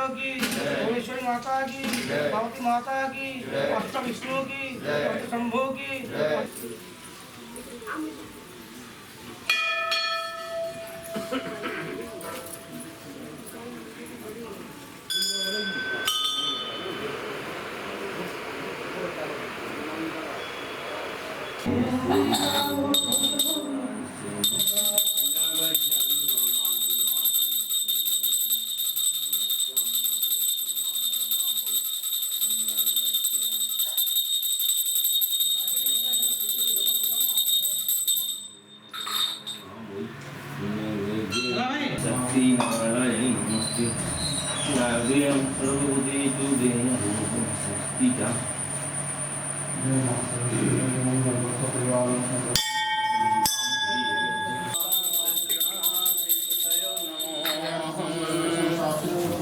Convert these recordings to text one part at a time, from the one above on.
महादेव की, भुवनेश्वरी माता की, भगवती माता की, अष्ट विष्णु की, शंभू की। शक्ति नारायणी नमस्ते नारायण सर्वभूते तुदे शक्ति का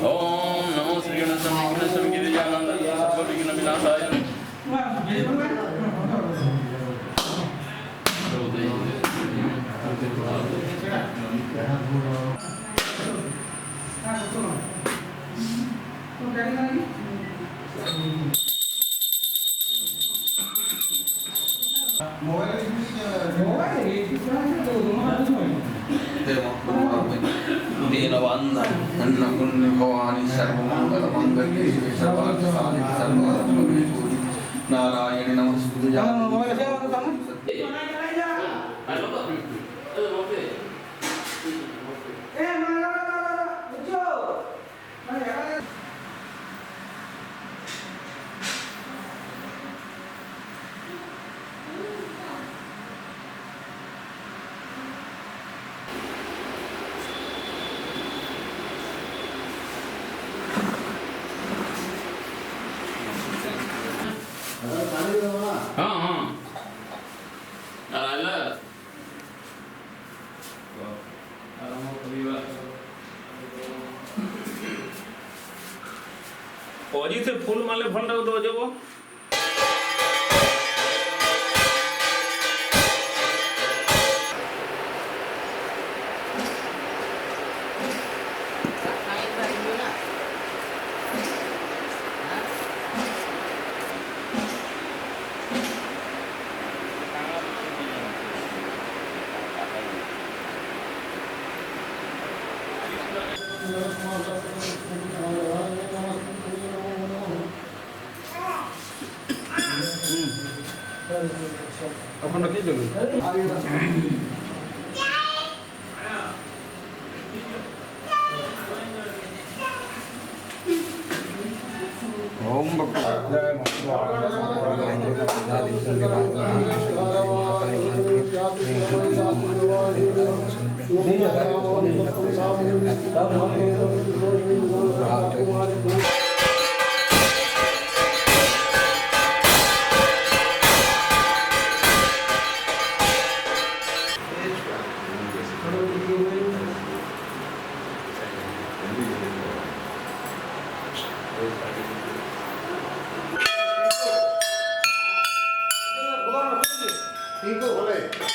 ओम नमो श्री गणेश गिरिजानंद सर्वविघ्न विनाशाय पुण्य भवानी सर्वमंगल मंगल्ये सर्वार्थ साधिके सर्वार्थ नारायण नमस्ते हाँ हाँ अजी से फूल माले फल दो जब अपन रखिए जरूर ओम ठीक हो